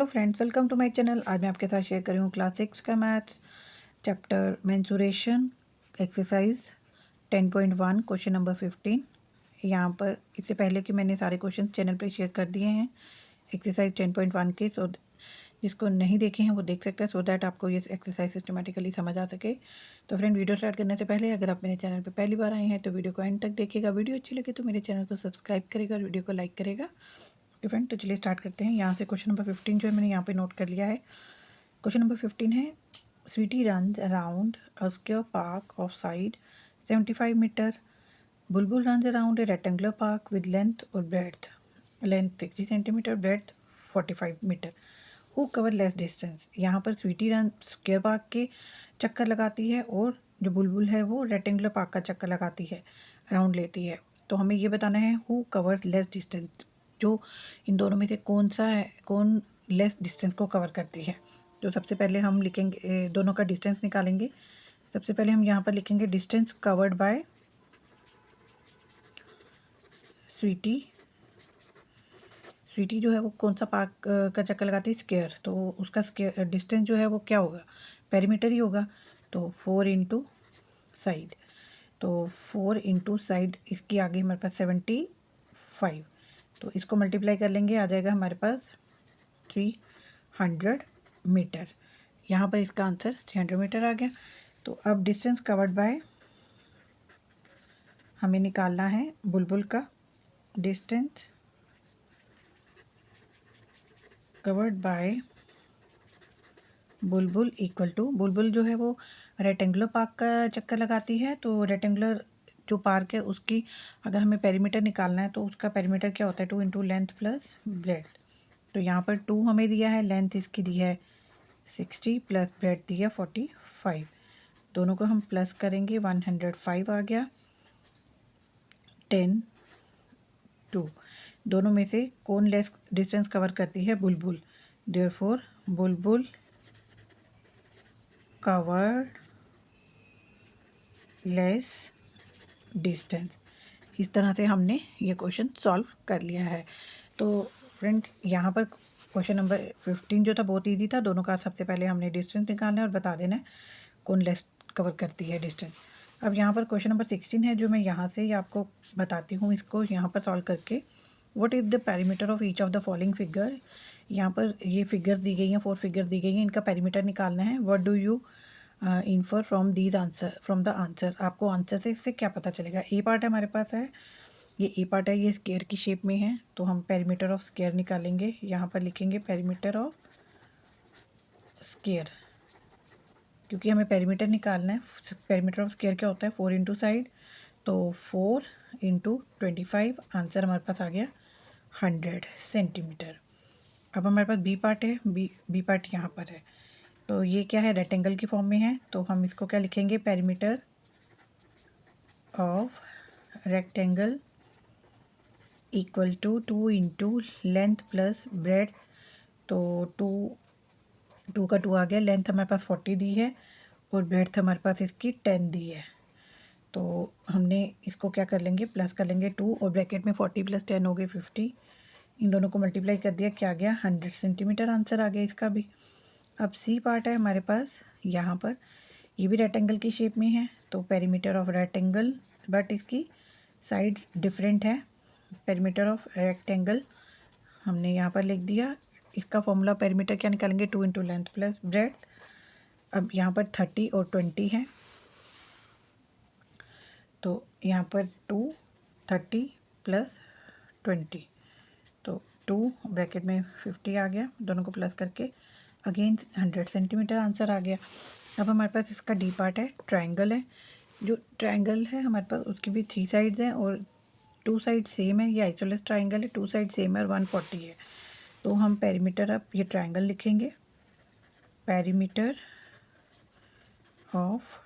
Hello friends, welcome to my channel. आज मैं आपके साथ शेयर कर रही हूँ क्लास 6 का maths chapter mensuration exercise 10.1 question number 15। यहाँ पर इससे पहले कि मैंने सारे क्वेश्चन चैनल पे शेयर कर दिए हैं एक्सरसाइज 10.1 के। सो जिसको नहीं देखे हैं वो देख सकते हैं, सो दैट आपको ये एक्सरसाइज सिस्टमेटिकली समझ आ सके। तो फ्रेंड, वीडियो स्टार्ट करने से पहले अगर आप मेरे चैनल पर पहली बार आए हैं तो वीडियो को एंड तक देखिएगा। वीडियो अच्छी लगे तो मेरे चैनल को सब्सक्राइब करेगा और वीडियो को लाइक करेगा। ओके फ्रेंड, तो चलिए स्टार्ट करते हैं। यहाँ से क्वेश्चन नंबर 15 जो है मैंने यहाँ पे नोट कर लिया है। क्वेश्चन नंबर 15 है, Sweety run around a square park of side 75 metre. Bulbul run around a rectangular park with length और breadth 60 centimetre, breadth 45 metre. Who cover less distance. यहाँ पर स्वीटी रन स्क्वायर पार्क के चक्कर लगाती है और जो बुलबुल है वो रेक्टेंगुलर पार्क का चक्कर लगाती है, राउंड लेती है। तो हमें ये बताना है हु कवर्स लेस डिस्टेंस, जो इन दोनों में से कौन सा है, कौन लेस डिस्टेंस को कवर करती है। तो सबसे पहले हम लिखेंगे, दोनों का डिस्टेंस निकालेंगे। सबसे पहले हम यहाँ पर लिखेंगे distance covered by Sweety. Sweety जो है वो कौन सा पार्क का चक्कर लगाती है, स्क्वायर। तो उसका स्क्वायर डिस्टेंस जो है वो क्या होगा, पेरीमीटर ही होगा। तो 4 इंटू साइड, तो 4 इंटू साइड, इसकी आ गई हमारे पास 75। तो इसको मल्टीप्लाई कर लेंगे, आ जाएगा हमारे पास 300 मीटर। यहाँ पर इसका आंसर 300 मीटर आ गया। तो अब डिस्टेंस कवर्ड बाय हमें निकालना है बुलबुल का distance covered bye Bulbul equal to, बुलबुल जो है वो रेक्टेंगुलर पार्क का चक्कर लगाती है। तो रेक्टेंगुलर जो पार्क है उसकी अगर हमें पेरीमीटर निकालना है तो उसका पेरीमीटर क्या होता है, 2 इंटू लेंथ प्लस ब्रेड्थ। तो यहाँ पर 2 हमें दिया है, लेंथ इसकी दी है 60 प्लस ब्रेड्थ दी है 45। दोनों को हम प्लस करेंगे, 105 आ गया। 10 2, दोनों में से कौन लेस डिस्टेंस कवर करती है, बुलबुल। देयरफॉर बुलबुल कवर्ड लेस डिस्टेंस। इस तरह से हमने ये क्वेश्चन सॉल्व कर लिया है। तो फ्रेंड्स, यहाँ पर क्वेश्चन नंबर 15 जो था बहुत इजी था। दोनों का सबसे पहले हमने डिस्टेंस निकालना है और बता देना है कौन लेस कवर करती है डिस्टेंस। अब यहाँ पर क्वेश्चन नंबर 16 है जो मैं यहाँ से ही आपको बताती हूँ, इसको यहाँ पर सॉल्व करके। What is the perimeter of each of the following figure. यहाँ पर ये फिगर दी गई हैं, 4 फिगर दी गई हैं, इनका पेरीमीटर निकालना है। What do you infer from these answer, from the answer. आपको आंसर से इससे क्या पता चलेगा। ए पार्ट हमारे पास है, ये ए पार्ट है, ये स्क्वायर की शेप में है। तो हम पेरीमीटर ऑफ स्क्वायर निकालेंगे। यहाँ पर लिखेंगे पेरीमीटर ऑफ स्क्वायर, क्योंकि हमें पेरीमीटर निकालना है। पेरीमीटर ऑफ स्क्वायर क्या होता है, 4 इंटू साइड, तो 4 इंटू 25, आंसर हमारे पास आ गया 100 सेंटीमीटर। अब हमारे पास बी पार्ट है, बी पार्ट यहाँ पर है। तो ये क्या है, रेक्टेंगल की फॉर्म में है। तो हम इसको क्या लिखेंगे, perimeter of rectangle equal to 2 into length plus breadth. तो 2 का 2 आ गया। लेंथ हमारे पास 40 दी है और ब्रेड्थ हमारे पास इसकी 10 दी है। तो हमने इसको क्या कर लेंगे, प्लस कर लेंगे 2 और ब्रैकेट में 40 प्लस 10 हो गए 50। इन दोनों को मल्टीप्लाई कर दिया, क्या आ गया, 100 सेंटीमीटर आंसर आ गया इसका भी। अब सी पार्ट है हमारे पास यहाँ पर, ये भी रेक्टेंगल की शेप में है। तो पेरीमीटर ऑफ रेक्टेंगल, बट इसकी साइड्स डिफरेंट है। पेरीमीटर ऑफ रेक्टेंगल हमने यहाँ पर लिख दिया। इसका फॉर्मूला पेरीमीटर क्या निकालेंगे, 2 इंटू लेंथ प्लस ब्रेड्थ। अब यहाँ पर 30 और 20 है, तो यहाँ पर 2 30 प्लस 20, तो 2 ब्रैकेट में 50 आ गया। दोनों को प्लस करके अगेन 100 सेंटीमीटर आंसर आ गया। अब हमारे पास इसका डी पार्ट है, ट्रायंगल है। जो ट्रायंगल है हमारे पास उसकी भी 3 साइड्स हैं और 2 साइड सेम है। ये आइसोलेस ट्रायंगल है, 2 साइड सेम है और 140 है। तो हम पेरीमीटर, अब ये ट्रायंगल लिखेंगे, perimeter of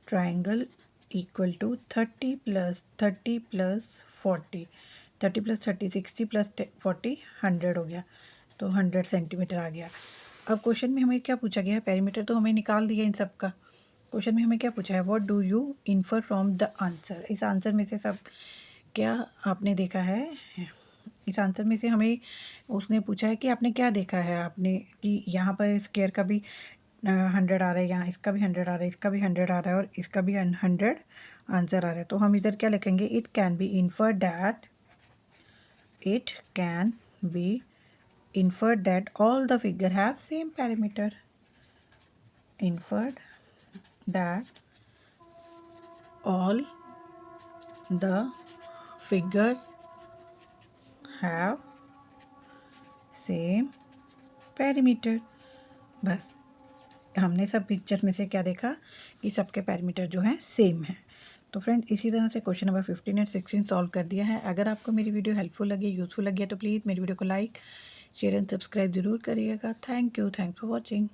triangle equal to 30 plus 30 plus 40, 30 plus 30 60 plus 40 100 हो गया। तो 100 सेंटीमीटर आ गया। अब क्वेश्चन में हमें क्या पूछा गया है, पेरीमीटर तो हमें निकाल दिया इन सब का। क्वेश्चन में हमें क्या पूछा है, what do you infer from the answer. इस आंसर में से सब क्या आपने देखा है, इस आंसर में से हमें उसने पूछा है कि आपने क्या देखा है, आपने कि यहाँ पर स्क्वायर का भी 100 आ रहा है, यहाँ इसका भी 100 आ रहा है, इसका भी 100 आ रहा है और इसका भी 100 आंसर आ रहा है। तो हम इधर क्या लिखेंगे, it can be inferred that all the figure have same parameter. Inferred that all the figures have same parameter. बस हमने सब पिक्चर में से क्या देखा कि सबके पैरामीटर जो हैं सेम है। तो फ्रेंड इसी तरह से क्वेश्चन नंबर 15 और 16 सॉल्व कर दिया है। अगर आपको मेरी वीडियो हेल्पफुल लगी, यूज़फुल लगी है तो प्लीज़ मेरी वीडियो को लाइक, शेयर एंड सब्सक्राइब ज़रूर करिएगा। Thank you, thanks for watching.